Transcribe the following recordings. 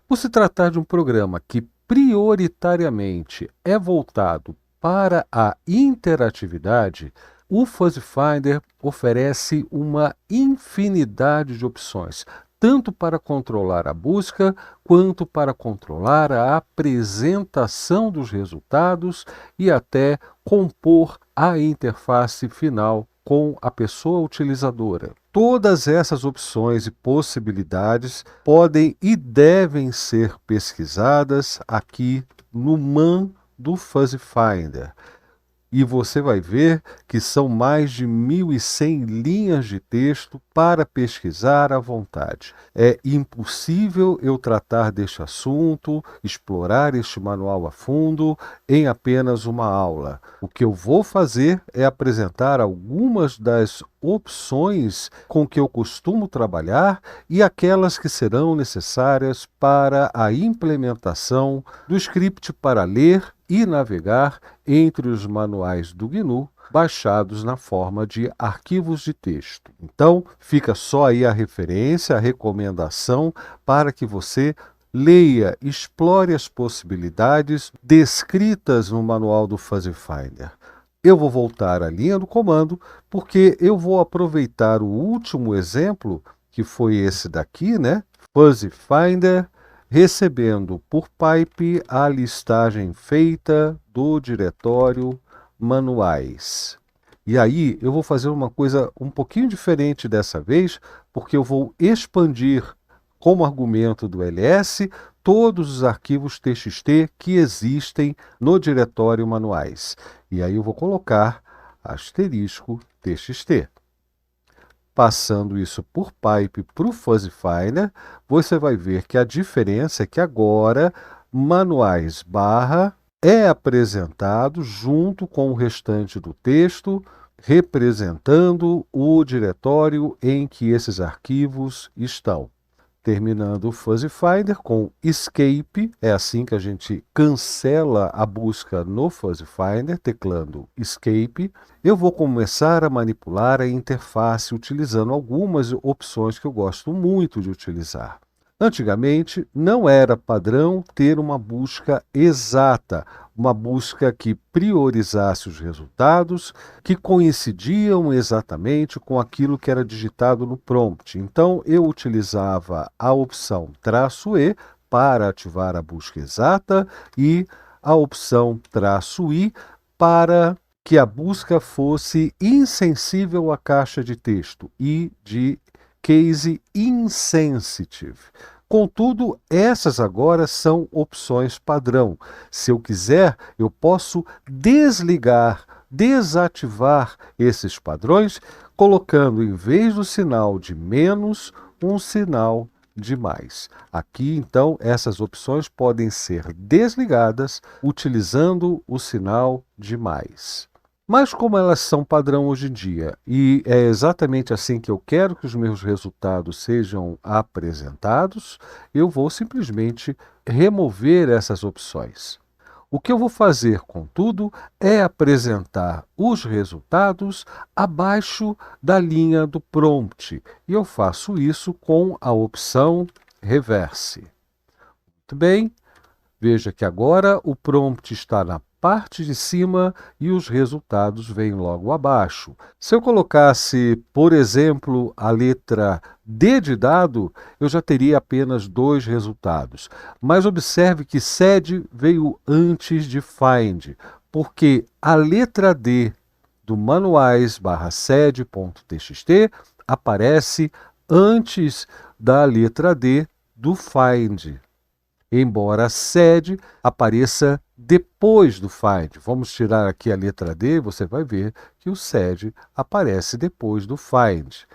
Por se tratar de um programa que prioritariamente é voltado para a interatividade, o Fuzzy Finder oferece uma infinidade de opções, tanto para controlar a busca, quanto para controlar a apresentação dos resultados e até compor a interface final com a pessoa utilizadora. Todas essas opções e possibilidades podem e devem ser pesquisadas aqui no MAN do Fuzzy Finder. E você vai ver que são mais de 1.100 linhas de texto para pesquisar à vontade. É impossível eu tratar deste assunto, explorar este manual a fundo em apenas uma aula. O que eu vou fazer é apresentar algumas das opções com que eu costumo trabalhar e aquelas que serão necessárias para a implementação do script para ler e navegar entre os manuais do GNU baixados na forma de arquivos de texto. Então, fica só aí a referência, a recomendação para que você leia, explore as possibilidades descritas no manual do Fuzzy Finder. Eu vou voltar à linha do comando, porque eu vou aproveitar o último exemplo, que foi esse daqui, né? Fuzzy Finder, recebendo por pipe a listagem feita do diretório manuais. E aí eu vou fazer uma coisa um pouquinho diferente dessa vez, porque eu vou expandir como argumento do ls todos os arquivos txt que existem no diretório manuais. E aí eu vou colocar asterisco txt. Passando isso por pipe para o Fuzzy Finder, você vai ver que a diferença é que agora manuais barra é apresentado junto com o restante do texto, representando o diretório em que esses arquivos estão. Terminando o Fuzzy Finder com Escape, é assim que a gente cancela a busca no Fuzzy Finder, teclando Escape. Eu vou começar a manipular a interface utilizando algumas opções que eu gosto muito de utilizar. Antigamente, não era padrão ter uma busca exata, uma busca que priorizasse os resultados, que coincidiam exatamente com aquilo que era digitado no prompt. Então, eu utilizava a opção "-e" para ativar a busca exata e a opção "-i" para que a busca fosse insensível à caixa de texto e de case insensitive. Contudo, essas agora são opções padrão. Se eu quiser, eu posso desligar, desativar esses padrões, colocando em vez do sinal de menos, um sinal de mais. Aqui, então, essas opções podem ser desligadas utilizando o sinal de mais. Mas como elas são padrão hoje em dia, e é exatamente assim que eu quero que os meus resultados sejam apresentados, eu vou simplesmente remover essas opções. O que eu vou fazer, contudo, é apresentar os resultados abaixo da linha do prompt, e eu faço isso com a opção Reverse. Muito bem. Veja que agora o prompt está na parte de cima e os resultados vêm logo abaixo. Se eu colocasse, por exemplo, a letra D de dado, eu já teria apenas 2 resultados. Mas observe que SED veio antes de find, porque a letra D do manuais/sed.txt aparece antes da letra D do find, embora SED apareça depois do find. Vamos tirar aqui a letra D, você vai ver que o SED aparece depois do find.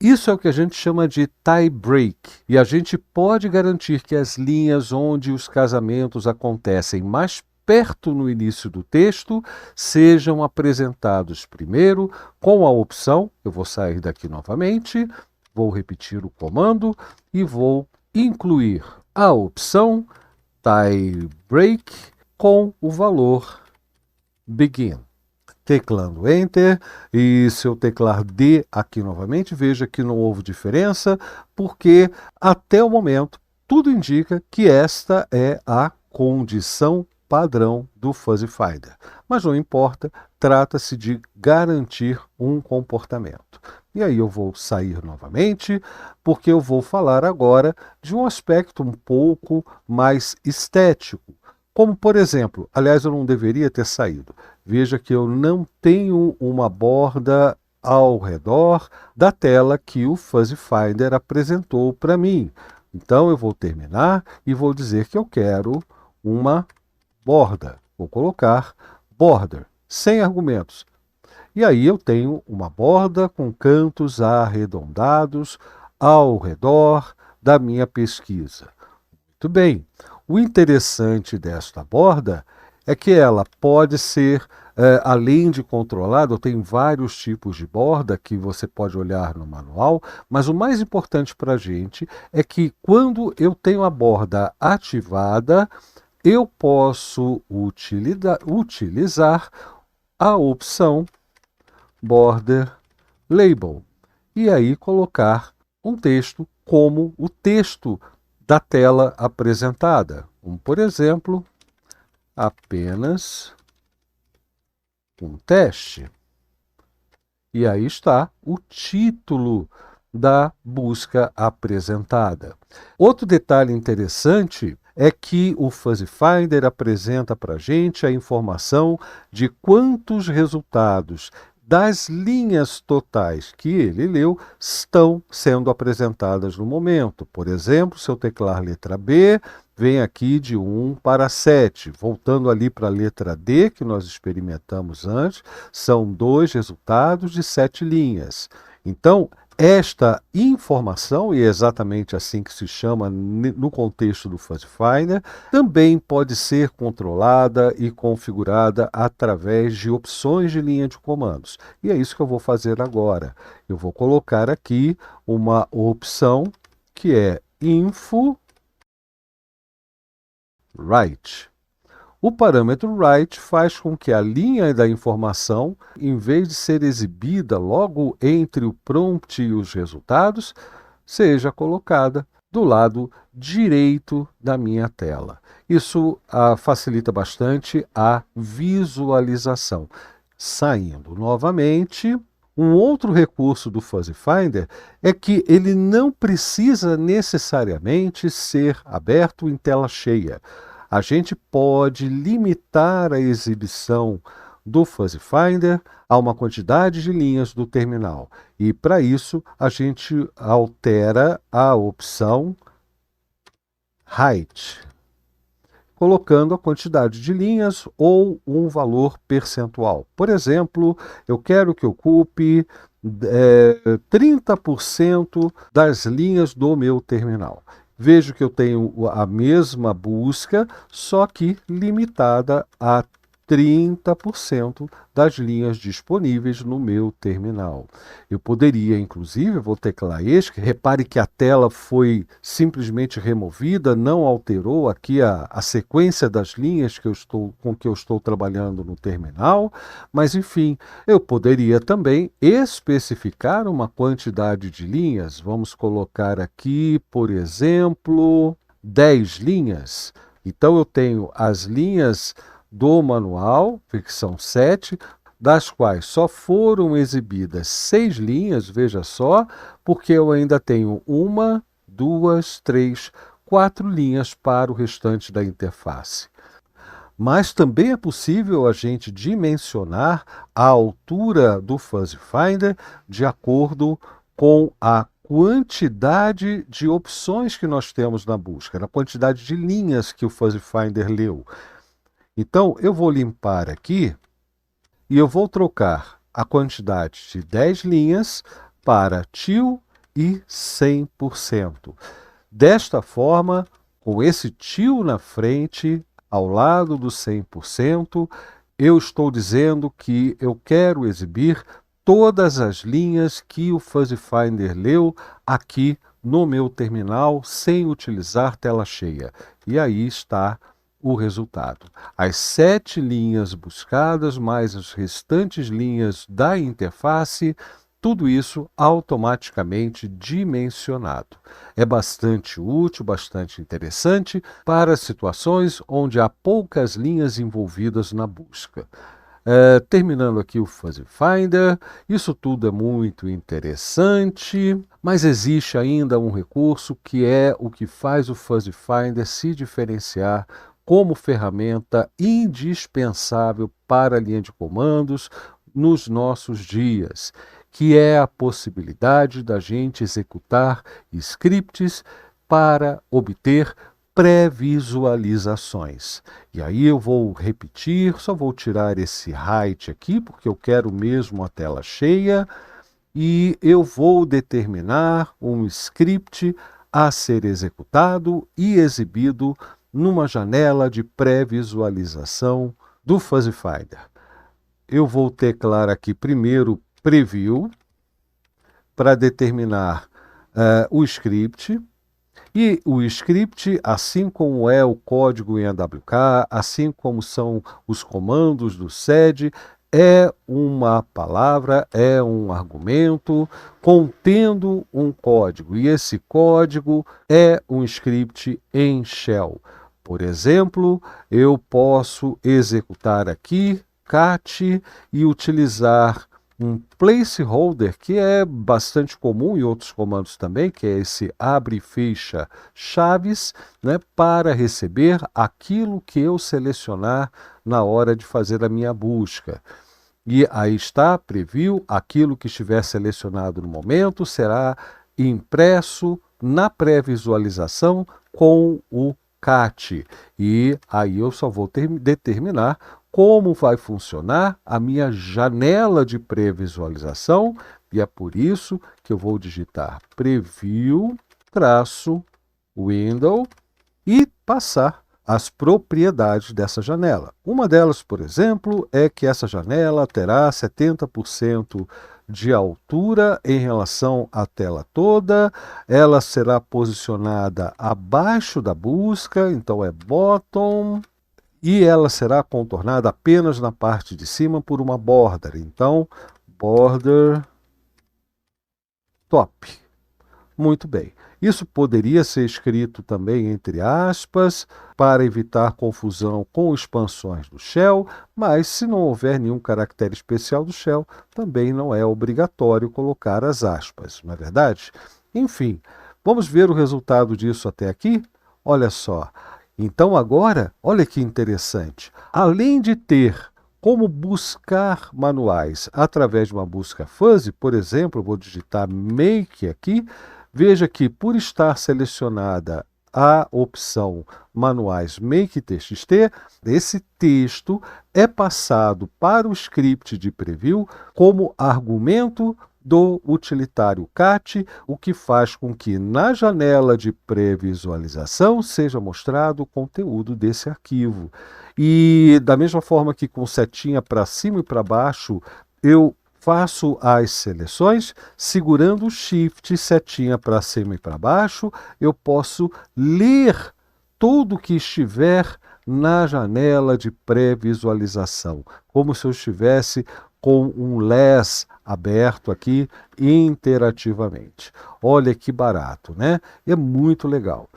Isso é o que a gente chama de tie break, e a gente pode garantir que as linhas onde os casamentos acontecem mais perto no início do texto sejam apresentados primeiro com a opção, eu vou sair daqui novamente, vou repetir o comando e vou incluir a opção tie break com o valor begin. Teclando Enter, e se eu teclar D aqui novamente, veja que não houve diferença, porque até o momento tudo indica que esta é a condição padrão do Fuzzy Finder. Mas não importa, trata-se de garantir um comportamento. E aí eu vou sair novamente, porque eu vou falar agora de um aspecto um pouco mais estético. Como, por exemplo, aliás, eu não deveria ter saído. Veja que eu não tenho uma borda ao redor da tela que o Fuzzy Finder apresentou para mim. Então eu vou terminar e vou dizer que eu quero uma borda. Vou colocar border, sem argumentos. E aí eu tenho uma borda com cantos arredondados ao redor da minha pesquisa. Muito bem. O interessante desta borda é que ela pode ser, além de controlada, tem vários tipos de borda que você pode olhar no manual, mas o mais importante para a gente é que quando eu tenho a borda ativada, eu posso utilizar a opção Border Label e aí colocar um texto como o texto da tela apresentada. Por exemplo, apenas um teste. E aí está o título da busca apresentada. Outro detalhe interessante é que o Fuzzy Finder apresenta para a gente a informação de quantos resultados das linhas totais que ele leu estão sendo apresentadas no momento. Por exemplo, se eu teclar letra B, vem aqui de 1 para 7. Voltando ali para a letra D, que nós experimentamos antes, são 2 resultados de 7 linhas. Então, esta informação, e é exatamente assim que se chama no contexto do Fuzzy Finder, também pode ser controlada e configurada através de opções de linha de comandos. E é isso que eu vou fazer agora. Eu vou colocar aqui uma opção que é Info Write. O parâmetro write faz com que a linha da informação, em vez de ser exibida logo entre o prompt e os resultados, seja colocada do lado direito da minha tela. Isso facilita bastante a visualização. Saindo novamente, um outro recurso do Fuzzy Finder é que ele não precisa necessariamente ser aberto em tela cheia. A gente pode limitar a exibição do Fuzzy Finder a uma quantidade de linhas do terminal. E para isso a gente altera a opção Height, colocando a quantidade de linhas ou um valor percentual. Por exemplo, eu quero que ocupe 30% das linhas do meu terminal. Vejo que eu tenho a mesma busca, só que limitada a 30% das linhas disponíveis no meu terminal. Eu poderia, inclusive, vou teclar ESC, repare que a tela foi simplesmente removida, não alterou aqui a sequência das linhas com que eu estou trabalhando no terminal, mas enfim, eu poderia também especificar uma quantidade de linhas. Vamos colocar aqui, por exemplo, 10 linhas. Então eu tenho as linhas do manual, que são 7, das quais só foram exibidas 6 linhas, veja só, porque eu ainda tenho 1, 2, 3, 4 linhas para o restante da interface. Mas também é possível a gente dimensionar a altura do Fuzzy Finder de acordo com a quantidade de opções que nós temos na busca, a quantidade de linhas que o Fuzzy Finder leu. Então, eu vou limpar aqui e eu vou trocar a quantidade de 10 linhas para til e 100%. Desta forma, com esse til na frente, ao lado do 100%, eu estou dizendo que eu quero exibir todas as linhas que o Fuzzy Finder leu aqui no meu terminal, sem utilizar tela cheia. E aí está o resultado. As 7 linhas buscadas, mais as restantes linhas da interface, tudo isso automaticamente dimensionado. É bastante útil, bastante interessante para situações onde há poucas linhas envolvidas na busca. Terminando aqui o Fuzzy Finder, isso tudo é muito interessante, mas existe ainda um recurso que é o que faz o Fuzzy Finder se diferenciar como ferramenta indispensável para a linha de comandos nos nossos dias, que é a possibilidade da gente executar scripts para obter pré-visualizações. E aí eu vou repetir, só vou tirar esse hide aqui, porque eu quero mesmo a tela cheia, e eu vou determinar um script a ser executado e exibido numa janela de pré-visualização do Fuzzy Finder. Eu vou teclar aqui primeiro preview para determinar o script. E o script, assim como é o código em AWK, assim como são os comandos do sed, é uma palavra, é um argumento contendo um código. E esse código é um script em shell. Por exemplo, eu posso executar aqui cat e utilizar um placeholder, que é bastante comum em outros comandos também, que é esse abre e fecha chaves, né, para receber aquilo que eu selecionar na hora de fazer a minha busca. E aí está, preview, aquilo que estiver selecionado no momento será impresso na pré-visualização com o cat. E aí eu só vou determinar como vai funcionar a minha janela de pré-visualização, e é por isso que eu vou digitar preview-window e passar as propriedades dessa janela. Uma delas, por exemplo, é que essa janela terá 70% de altura em relação à tela toda, ela será posicionada abaixo da busca, então é bottom, e ela será contornada apenas na parte de cima por uma border. Então, border top. Muito bem. Isso poderia ser escrito também entre aspas, para evitar confusão com expansões do shell, mas se não houver nenhum caractere especial do shell, também não é obrigatório colocar as aspas, não é verdade? Enfim, vamos ver o resultado disso até aqui? Olha só. Então agora, olha que interessante, além de ter como buscar manuais através de uma busca fuzzy, por exemplo, eu vou digitar make aqui, veja que por estar selecionada a opção manuais make txt, esse texto é passado para o script de preview como argumento do utilitário cat, o que faz com que na janela de pré-visualização seja mostrado o conteúdo desse arquivo. E da mesma forma que com setinha para cima e para baixo, eu faço as seleções, segurando o Shift, setinha para cima e para baixo, eu posso ler tudo o que estiver na janela de pré-visualização, como se eu estivesse com um less aberto aqui interativamente. Olha que barato, né? É muito legal.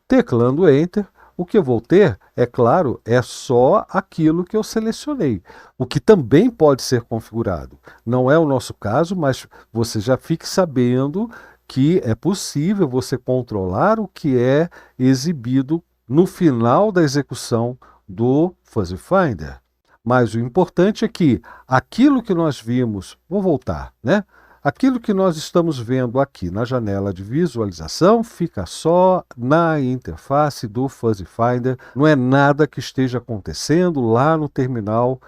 Teclando Enter, o que eu vou ter, é claro, é só aquilo que eu selecionei, o que também pode ser configurado. Não é o nosso caso, mas você já fique sabendo que é possível você controlar o que é exibido no final da execução do Fuzzy Finder. Mas o importante é que aquilo que nós vimos, vou voltar, né? Aquilo que nós estamos vendo aqui na janela de visualização fica só na interface do Fuzzy Finder, não é nada que esteja acontecendo lá no terminal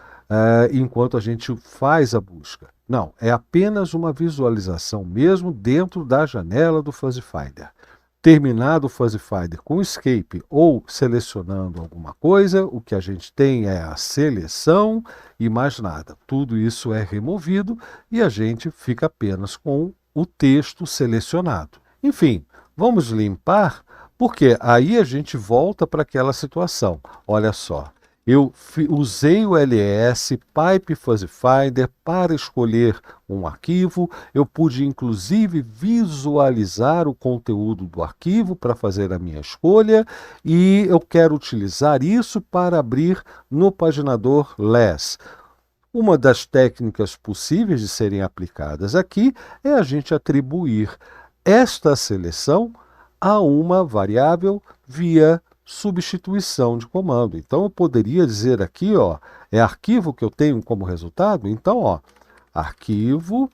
enquanto a gente faz a busca. Não, é apenas uma visualização mesmo dentro da janela do Fuzzy Finder. Terminado o Fuzzy Finder com Escape ou selecionando alguma coisa, o que a gente tem é a seleção e mais nada. Tudo isso é removido e a gente fica apenas com o texto selecionado. Enfim, vamos limpar, porque aí a gente volta para aquela situação. Olha só, Eu usei o LS Pipe Fuzzy Finder para escolher um arquivo. Eu pude inclusive visualizar o conteúdo do arquivo para fazer a minha escolha e eu quero utilizar isso para abrir no paginador LESS. Uma das técnicas possíveis de serem aplicadas aqui é a gente atribuir esta seleção a uma variável via substituição de comando. Então eu poderia dizer aqui, ó, é arquivo que eu tenho como resultado, então, ó, arquivo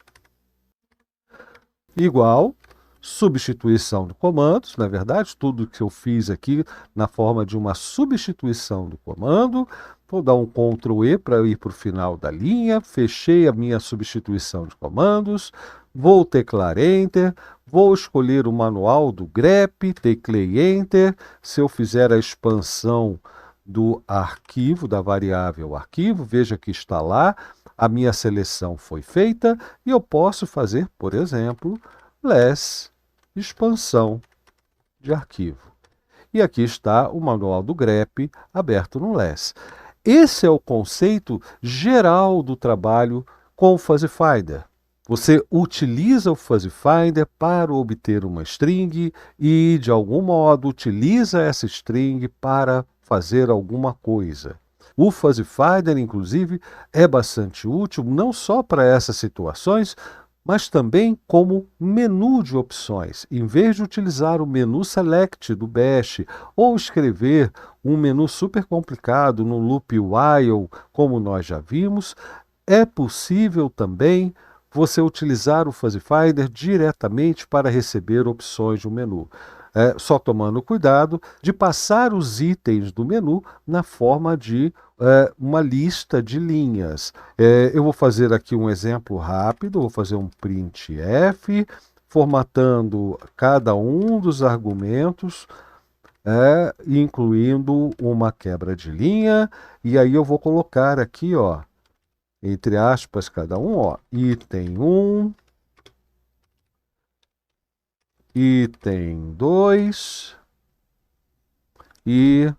igual substituição de comandos, na verdade, tudo que eu fiz aqui na forma de uma substituição do comando. Vou dar um Ctrl E para ir para o final da linha, fechei a minha substituição de comandos, vou teclar Enter, vou escolher o manual do grep, teclei Enter. Se eu fizer a expansão do arquivo, da variável arquivo, veja que está lá, a minha seleção foi feita e eu posso fazer, por exemplo, less expansão de arquivo. E aqui está o manual do grep aberto no less. Esse é o conceito geral do trabalho com o Fuzzy Finder. Você utiliza o Fuzzy Finder para obter uma string e, de algum modo, utiliza essa string para fazer alguma coisa. O Fuzzy Finder, inclusive, é bastante útil não só para essas situações, mas também como menu de opções. Em vez de utilizar o menu Select do Bash ou escrever um menu super complicado no loop while, como nós já vimos, é possível também você utilizar o Fuzzy Finder diretamente para receber opções de um menu. Só tomando cuidado de passar os itens do menu na forma de uma lista de linhas. Eu vou fazer aqui um exemplo rápido, vou fazer um printf, formatando cada um dos argumentos, incluindo uma quebra de linha, e aí eu vou colocar aqui, ó, entre aspas, cada um, ó, item 1, item 2 e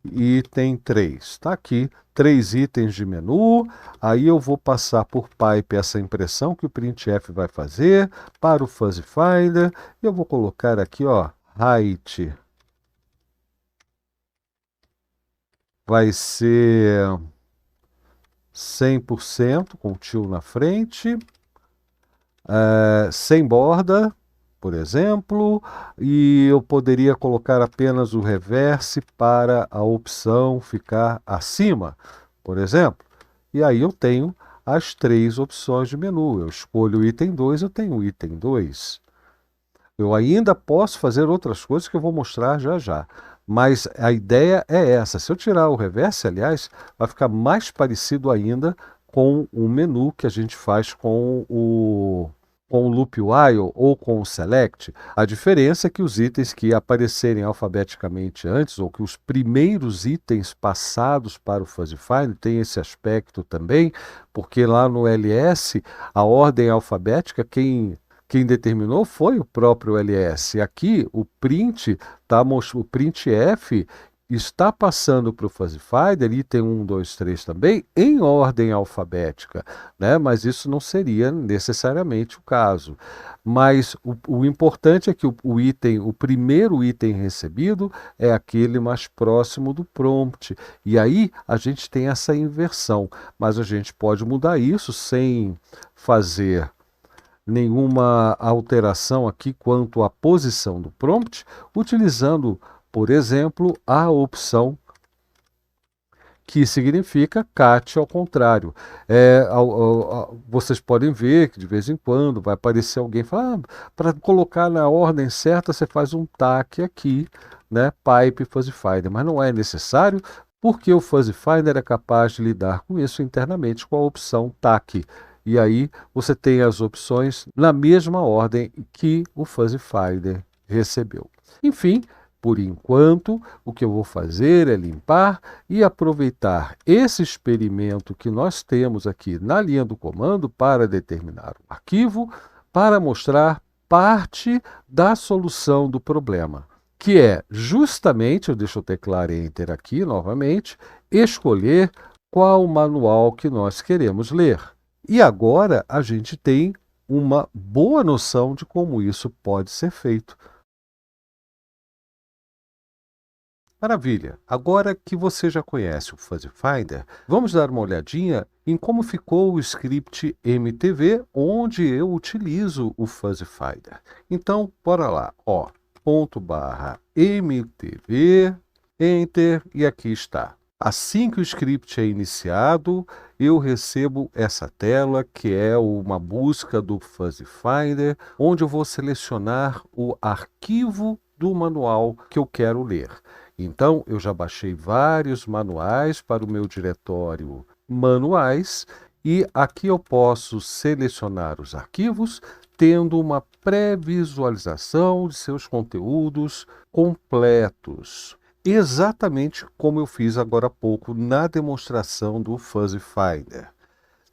item 3. Está aqui 3 itens de menu. Aí eu vou passar por pipe essa impressão que o printf vai fazer para o Fuzzy Finder. Eu vou colocar aqui, ó, height vai ser 100% com til na frente, sem borda, por exemplo, e eu poderia colocar apenas o reverse para a opção ficar acima, por exemplo. E aí eu tenho as 3 opções de menu. Eu escolho o item 2, eu tenho o item 2. Eu ainda posso fazer outras coisas que eu vou mostrar já já. Mas a ideia é essa. Se eu tirar o reverse, aliás, vai ficar mais parecido ainda com o menu que a gente faz com o loop while ou com o select. A diferença é que os itens que aparecerem alfabeticamente antes, ou que os primeiros itens passados para o Fuzzy Finder tem esse aspecto também, porque lá no LS a ordem alfabética quem determinou foi o próprio LS. Aqui o printf está passando para o Fuzzy Finder, item 1, 2, 3 também, em ordem alfabética, né? Mas isso não seria necessariamente o caso. Mas o importante é que o primeiro item recebido é aquele mais próximo do prompt. E aí a gente tem essa inversão, mas a gente pode mudar isso sem fazer nenhuma alteração aqui quanto à posição do prompt, utilizando, por exemplo, a opção que significa cat ao contrário. Vocês podem ver que de vez em quando vai aparecer alguém falando, para colocar na ordem certa você faz um tac aqui, né, pipe Fuzzy Finder, mas não é necessário, porque o Fuzzy Finder é capaz de lidar com isso internamente com a opção tac. E aí você tem as opções na mesma ordem que o Fuzzy Finder recebeu. Enfim, por enquanto, o que eu vou fazer é limpar e aproveitar esse experimento que nós temos aqui na linha do comando para determinar o arquivo, para mostrar parte da solução do problema. que é justamente, deixa eu teclar Enter aqui novamente, escolher qual manual que nós queremos ler. E agora a gente tem uma boa noção de como isso pode ser feito. Maravilha! Agora que você já conhece o Fuzzy Finder, vamos dar uma olhadinha em como ficou o script MTV, onde eu utilizo o Fuzzy Finder. Então, bora lá, ó, ./mtv, Enter, e aqui está. Assim que o script é iniciado, eu recebo essa tela, que é uma busca do Fuzzy Finder, onde eu vou selecionar o arquivo do manual que eu quero ler. Então, eu já baixei vários manuais para o meu diretório Manuais, e aqui eu posso selecionar os arquivos, tendo uma pré-visualização de seus conteúdos completos. Exatamente como eu fiz agora há pouco na demonstração do Fuzzy Finder.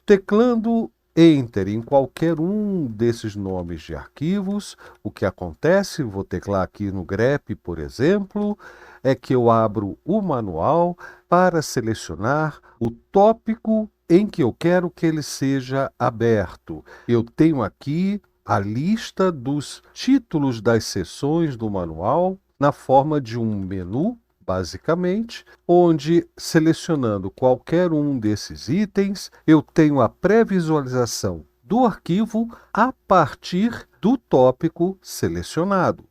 Teclando Enter em qualquer um desses nomes de arquivos, o que acontece, vou teclar aqui no grep, por exemplo, é que eu abro o manual para selecionar o tópico em que eu quero que ele seja aberto. Eu tenho aqui a lista dos títulos das seções do manual na forma de um menu, basicamente, onde, selecionando qualquer um desses itens, eu tenho a pré-visualização do arquivo a partir do tópico selecionado.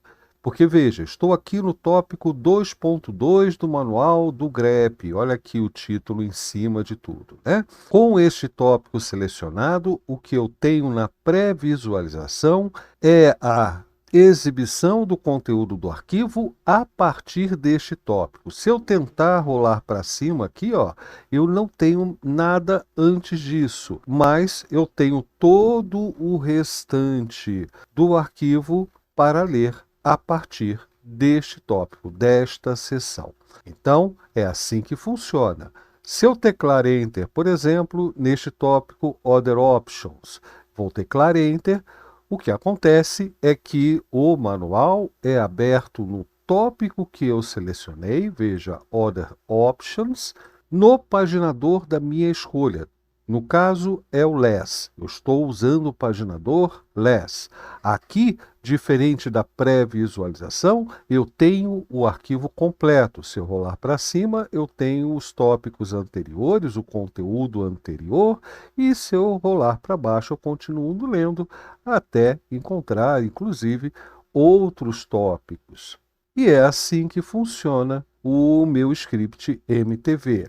Porque veja, estou aqui no tópico 2.2 do manual do grep, olha aqui o título em cima de tudo, né? Com este tópico selecionado, o que eu tenho na pré-visualização é a exibição do conteúdo do arquivo a partir deste tópico. Se eu tentar rolar para cima aqui, ó, eu não tenho nada antes disso, mas eu tenho todo o restante do arquivo para ler a partir deste tópico, desta seção. Então, é assim que funciona. Se eu teclar Enter, por exemplo, neste tópico Other Options, vou teclar Enter, o que acontece é que o manual é aberto no tópico que eu selecionei, veja, Other Options, no paginador da minha escolha. No caso, é o Less. Eu estou usando o paginador Less. Aqui, diferente da pré-visualização, eu tenho o arquivo completo. Se eu rolar para cima, eu tenho os tópicos anteriores, o conteúdo anterior, e se eu rolar para baixo, eu continuo lendo até encontrar, inclusive, outros tópicos. E é assim que funciona o meu script MTV.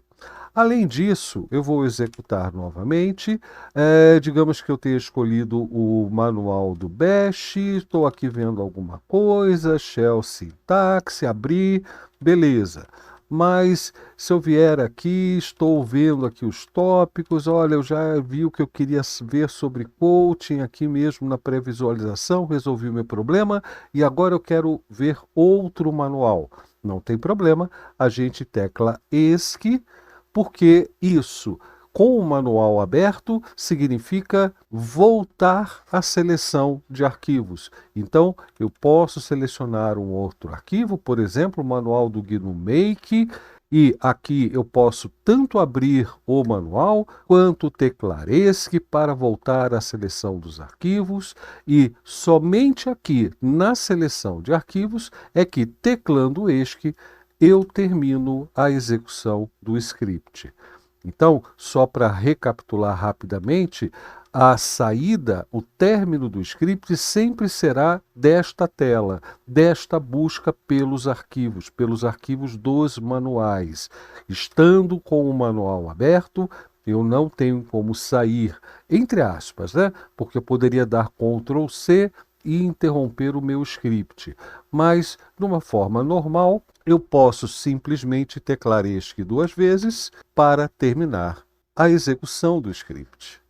Além disso, eu vou executar novamente. Digamos que eu tenha escolhido o manual do Bash, estou aqui vendo alguma coisa, shell sintaxe, abrir, beleza. Mas se eu vier aqui, estou vendo aqui os tópicos, olha, eu já vi o que eu queria ver sobre coaching aqui mesmo na pré-visualização, resolvi o meu problema e agora eu quero ver outro manual. Não tem problema, a gente tecla ESC, porque isso, com o manual aberto, significa voltar à seleção de arquivos. Então, eu posso selecionar um outro arquivo, por exemplo, o manual do GNU Make, e aqui eu posso tanto abrir o manual, quanto teclar ESC para voltar à seleção dos arquivos, e somente aqui na seleção de arquivos é que, teclando ESC, eu termino a execução do script. Então, só para recapitular rapidamente, a saída, o término do script sempre será desta tela, desta busca pelos arquivos dos manuais. Estando com o manual aberto, eu não tenho como sair, entre aspas, né? Porque eu poderia dar Ctrl C e interromper o meu script. Mas, de uma forma normal, eu posso simplesmente teclar ESC duas vezes para terminar a execução do script.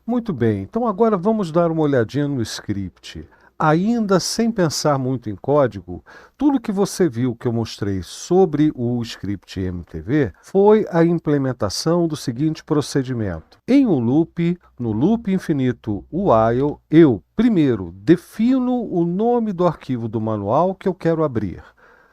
Muito bem, então agora vamos dar uma olhadinha no script. Ainda sem pensar muito em código, tudo que você viu que eu mostrei sobre o script MTV foi a implementação do seguinte procedimento. Em um loop, no loop infinito while, eu, primeiro, defino o nome do arquivo do manual que eu quero abrir.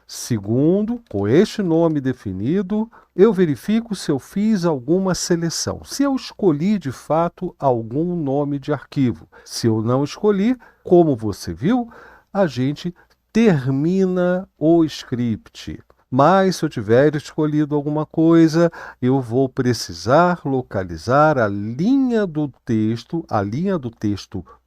Segundo, com este nome definido, eu verifico se eu fiz alguma seleção, se eu escolhi de fato algum nome de arquivo. Se eu não escolhi, como você viu, a gente termina o script. Mas se eu tiver escolhido alguma coisa, eu vou precisar localizar a linha do texto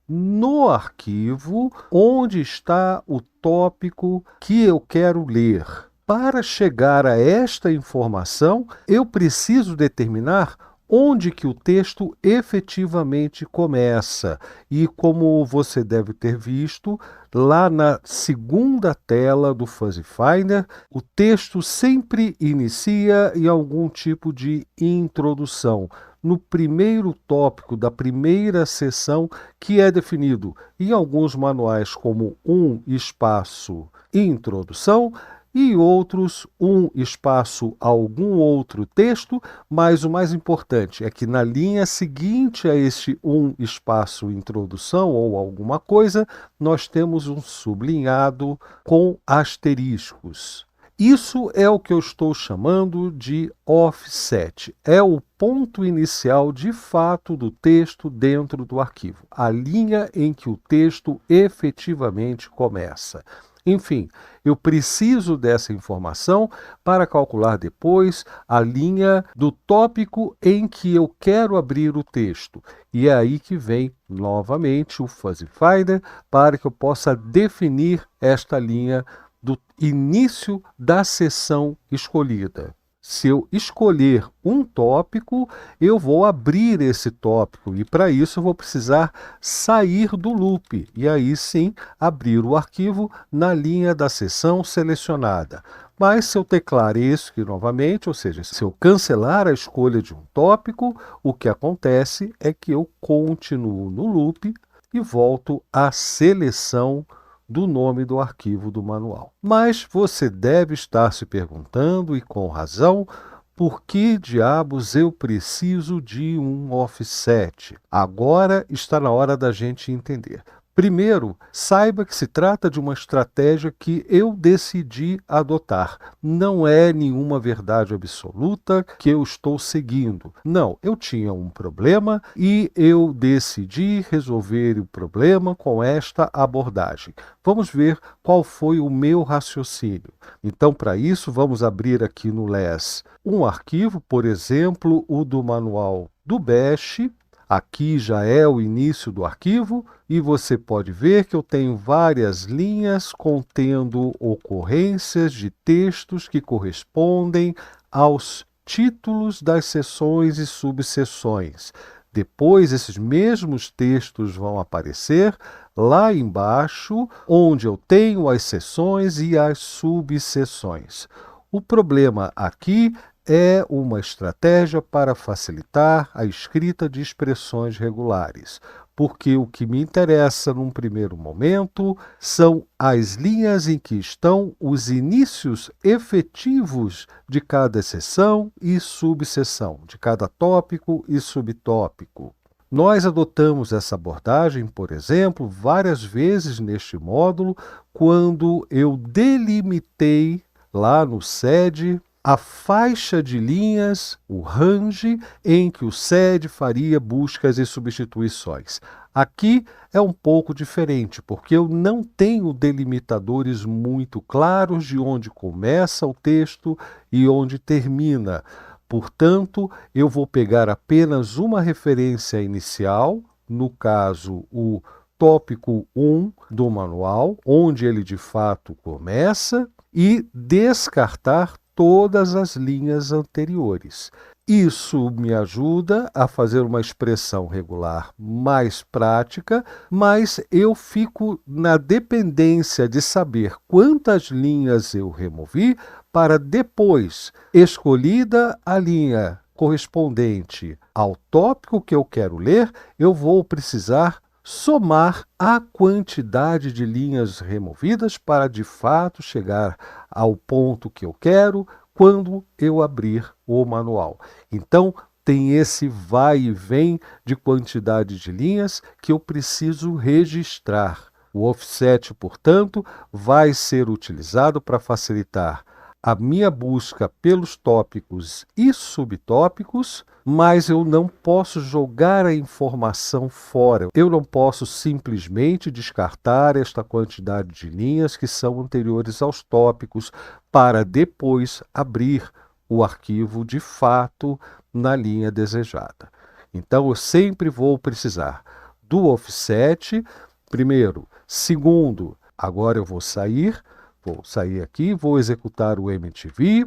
no arquivo onde está o tópico que eu quero ler. Para chegar a esta informação, eu preciso determinar onde que o texto efetivamente começa. E como você deve ter visto, lá na segunda tela do Fuzzy Finder, o texto sempre inicia em algum tipo de introdução, no primeiro tópico da primeira seção, que é definido em alguns manuais como um espaço introdução, e outros um espaço algum outro texto, mas o mais importante é que na linha seguinte a este um espaço introdução ou alguma coisa, nós temos um sublinhado com asteriscos. Isso é o que eu estou chamando de offset. É o ponto inicial de fato do texto dentro do arquivo, a linha em que o texto efetivamente começa. Enfim, eu preciso dessa informação para calcular depois a linha do tópico em que eu quero abrir o texto. E é aí que vem novamente o Fuzzy Finder para que eu possa definir esta linha do início da seção escolhida. Se eu escolher um tópico, eu vou abrir esse tópico e para isso eu vou precisar sair do loop e aí sim abrir o arquivo na linha da seção selecionada. Mas se eu teclar isso aqui novamente, ou seja, se eu cancelar a escolha de um tópico, o que acontece é que eu continuo no loop e volto à seleção do nome do arquivo do manual. Mas você deve estar se perguntando, e com razão, por que diabos eu preciso de um offset? Agora está na hora da gente entender. Primeiro, saiba que se trata de uma estratégia que eu decidi adotar. Não é nenhuma verdade absoluta que eu estou seguindo. Não, eu tinha um problema e eu decidi resolver o problema com esta abordagem. Vamos ver qual foi o meu raciocínio. Então, para isso, vamos abrir aqui no LESS um arquivo, por exemplo, o do manual do Bash. Aqui já é o início do arquivo e você pode ver que eu tenho várias linhas contendo ocorrências de textos que correspondem aos títulos das seções e subseções. Depois, esses mesmos textos vão aparecer lá embaixo, onde eu tenho as seções e as subseções. O problema aqui é uma estratégia para facilitar a escrita de expressões regulares, porque o que me interessa num primeiro momento são as linhas em que estão os inícios efetivos de cada seção e subseção, de cada tópico e subtópico. Nós adotamos essa abordagem, por exemplo, várias vezes neste módulo, quando eu delimitei lá no SED a faixa de linhas, o range, em que o SED faria buscas e substituições. Aqui é um pouco diferente, porque eu não tenho delimitadores muito claros de onde começa o texto e onde termina. Portanto, eu vou pegar apenas uma referência inicial, no caso, o tópico 1 do manual, onde ele de fato começa, e descartar todas as linhas anteriores. Isso me ajuda a fazer uma expressão regular mais prática, mas eu fico na dependência de saber quantas linhas eu removi para depois, escolhida a linha correspondente ao tópico que eu quero ler, eu vou precisar somar a quantidade de linhas removidas para de fato chegar ao ponto que eu quero quando eu abrir o manual. Então, tem esse vai e vem de quantidade de linhas que eu preciso registrar. O offset, portanto, vai ser utilizado para facilitar a minha busca pelos tópicos e subtópicos, mas eu não posso jogar a informação fora. Eu não posso simplesmente descartar esta quantidade de linhas que são anteriores aos tópicos para depois abrir o arquivo de fato na linha desejada. Então, eu sempre vou precisar do offset, primeiro. Segundo, agora eu vou sair aqui, vou executar o MTV,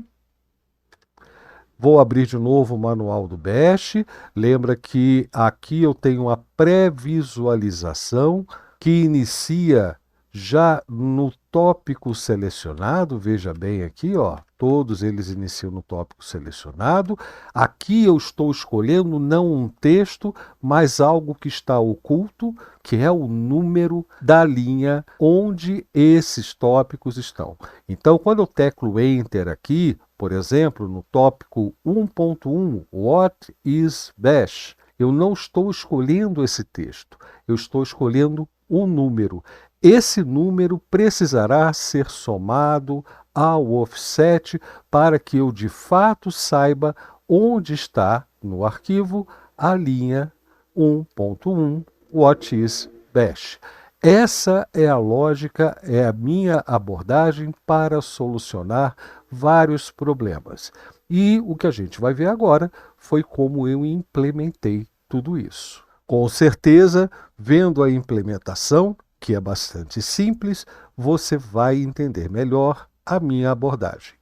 vou abrir de novo o manual do Bash. Lembra que aqui eu tenho a pré-visualização que inicia já no tópico selecionado. Veja bem aqui, ó, todos eles iniciam no tópico selecionado. Aqui eu estou escolhendo não um texto, mas algo que está oculto, que é o número da linha onde esses tópicos estão. Então, quando eu teclo Enter aqui, por exemplo, no tópico 1.1, What is Bash? Eu não estou escolhendo esse texto, eu estou escolhendo um número. Esse número precisará ser somado ao offset para que eu de fato saiba onde está no arquivo a linha 1.1 What is Bash. Essa é a lógica, é a minha abordagem para solucionar vários problemas. E o que a gente vai ver agora foi como eu implementei tudo isso. Com certeza, vendo a implementação, que é bastante simples, você vai entender melhor a minha abordagem.